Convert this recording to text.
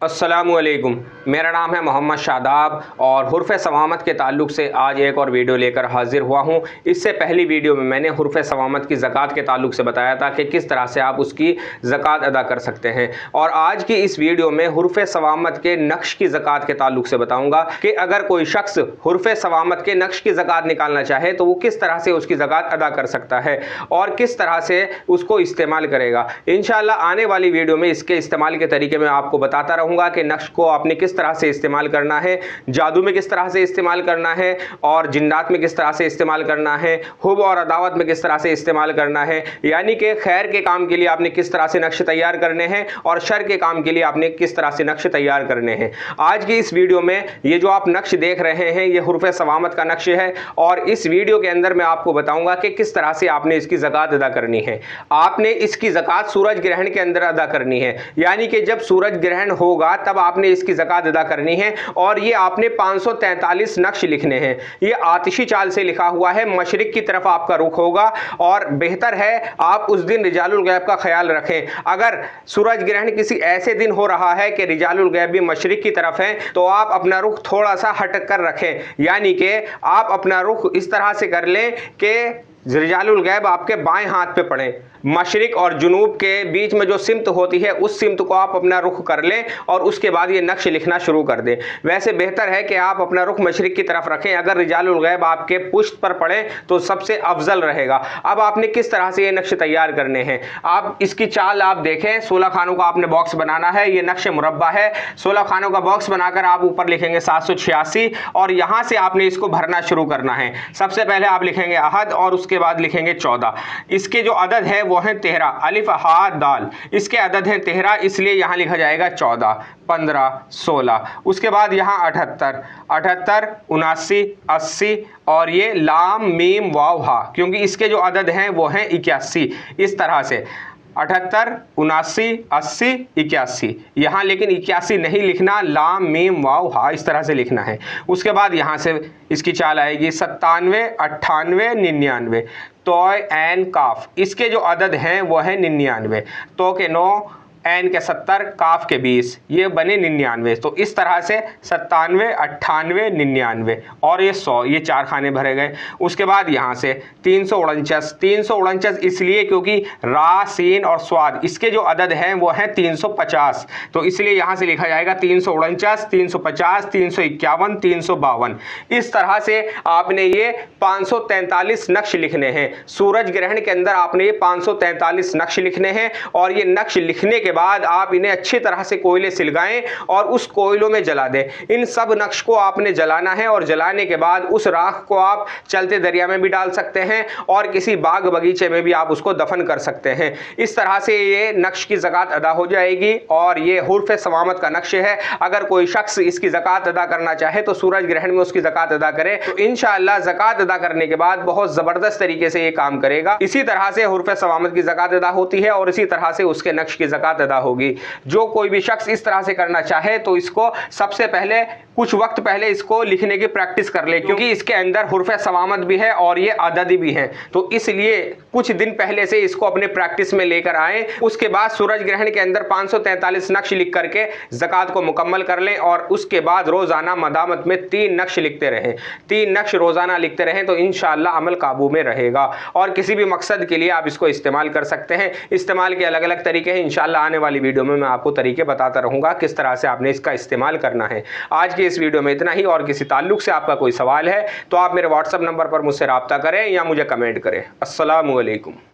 अस्सलामुअलैकुम। मेरा नाम है मोहम्मद शादाब और हुर्फ़ सवामत के ताल्लुक़ से आज एक और वीडियो लेकर हाज़िर हुआ हूँ। इससे पहली वीडियो में मैंने हुर्फ़ सवामत की ज़कात के ताल्लुक़ से बताया था कि किस तरह से आप उसकी ज़कात अदा कर सकते हैं, और आज की इस वीडियो में हुर्फ़ सवामत के नक्श की ज़कात के ताल्लुक़ से बताऊँगा कि अगर कोई शख्स हुर्फ़ सवामत के नक्श की ज़कात निकालना चाहे तो वो किस तरह से उसकी ज़कात अदा कर सकता है और किस तरह से उसको इस्तेमाल करेगा। इंशाअल्लाह आने वाली वीडियो में इसके इस्तेमाल के तरीके में आपको बताता रहूँगा कि नक्श को आपने किस तरह से इस्तेमाल करना है, जादू में किस तरह से इस्तेमाल करना है, और जिन्नात में किस तरह से इस्तेमाल करना है, हुब और अदावत में किस तरह से इस्तेमाल करना है, यानी कि खैर के काम के लिए आपने किस तरह से नक्श तैयार करने हैं और शर के काम के लिए आपने किस तरह से नक्श तैयार करने हैं। आज की इस वीडियो में ये जो आप नक्श देख रहे हैं ये हुर्फ़ सवामत का नक्श है, और इस वीडियो के अंदर मैं आपको बताऊंगा कि किस तरह से आपने इसकी ज़कात अदा करनी है। आपने इसकी ज़कात सूरज ग्रहण के अंदर अदा करनी है, यानी कि जब सूरज ग्रहण होगा तब आपने इसकी ज़कात अदा करनी है। और ये आपने 543 नक्श लिखने हैं। ये आतिशी चाल से लिखा हुआ है, मशरिक की तरफ आपका रुख होगा, और बेहतर है आप उस दिन रिजालुल गैब का ख्याल रखें। अगर सूरज ग्रहण किसी ऐसे दिन हो रहा है कि रिजालुल गैब भी मशरिक की तरफ है तो आप अपना रुख थोड़ा सा हटक कर रखें, यानी कि आप अपना रुख इस तरह से कर लें कि रिजालुल गैब आपके बाएं हाथ पे पड़े। मशरिक और जुनूब के बीच में जो सिमत होती है उस सिमत को आप अपना रुख कर लें और उसके बाद ये नक्श लिखना शुरू कर दें। वैसे बेहतर है कि आप अपना रुख मशरिक की तरफ रखें। अगर रिजालुल गैब आपके पुश्त पर पड़े तो सबसे अफजल रहेगा। अब आपने किस तरह से ये नक्श तैयार करने हैं, आप इसकी चाल आप देखें। 16 खानों का आपने बॉक्स बनाना है। ये नक्श मुरब्बा है। 16 खानों का बॉक्स बनाकर आप ऊपर लिखेंगे 786 और यहाँ से आपने इसको भरना शुरू करना है। सबसे पहले आप लिखेंगे अहद और उसके बाद लिखेंगे 14। इसके जो अदद है वो है 13, अलिफ हा दाल। इसके अदद है 13, इसलिए यहाँ लिखा जाएगा 14, 15, 16। उसके बाद यहाँ 78, 79, 80 और ये लाम मीम वाव हा, क्योंकि इसके जो अदद हैं वो हैं 81। इस तरह से 78, 79, 80, 81। यहाँ लेकिन 81 नहीं लिखना, लाम मीम वाव हा इस तरह से लिखना है। उसके बाद यहाँ से इसकी चाल आएगी 97, 98, 99। तो एन काफ, इसके जो अदद हैं वो है 99। तो के 9, एन के 70, काफ के 20, ये बने 99। तो इस तरह से 97, 98, 99 और ये 100, ये 4 खाने भरे गए। उसके बाद यहाँ से 349, 349 इसलिए क्योंककि रा, सीन और स्वाद इसके जो अदद हैं वो हैं 350, तो इसलिए यहाँ से लिखा जाएगा 349, 350, 351, 352। इस तरह से आपने ये 543 नक्श लिखने हैं। सूरज ग्रहण के अंदर आपने ये 543 नक्श लिखने हैं, और ये नक्श लिखने के बाद आप इन्हें अच्छी तरह से कोयले सिलगाएं और उस कोयलों में जला दें। इन सब नक्श को आपने जलाना है, और जलाने के बाद उस राख को आप चलते दरिया में भी डाल सकते हैं और किसी बाग बगीचे में भी आप उसको दफन कर सकते हैं। इस तरह से ये नक्श की ज़कात अदा हो जाएगी, और ये हुर्फ़ सवामत का नक्श है। अगर कोई शख्स इसकी ज़कात अदा करना चाहे तो सूरज ग्रहण में उसकी ज़कात अदा करे, तो इंशाअल्लाह ज़कात अदा करने के बाद बहुत ज़बरदस्त तरीके से ये काम करेगा। इसी तरह से हुर्फ़ सवामत की ज़कात अदा होती है, और इसी तरह से उसके नक्श की ज़कात अदा होगी। जो कोई भी शख्स इस तरह से करना चाहे तो इसको सबसे पहले कुछ वक्त पहले इसको लिखने की प्रैक्टिस कर ले, क्योंकि इसके अंदर हुर्फ़ सवामत भी है और ये अददी भी है। तो इसलिए कुछ दिन पहले से इसको अपने प्रैक्टिस में लेकर आए। उसके बाद सूरज ग्रहण के अंदर 543 नक्श लिख करके ज़कात को मुकम्मल कर लें, और उसके बाद रोज़ाना मदामत में 3 नक्श लिखते रहें। 3 नक्श रोज़ाना लिखते रहें तो इंशाअल्लाह अमल काबू में रहेगा, और किसी भी मकसद के लिए आप इसको इस्तेमाल कर सकते हैं। इस्तेमाल के अलग अलग तरीके हैं। इंशाअल्लाह आने वाली वीडियो में मैं आपको तरीके बताता रहूँगा किस तरह से आपने इसका इस्तेमाल करना है। आज की इस वीडियो में इतना ही, और किसी ताल्लुक़ से आपका कोई सवाल है तो आप मेरे व्हाट्सएप नंबर पर मुझसे रब्ता करें या मुझे कमेंट करें। अस्सलामु अलैकुम।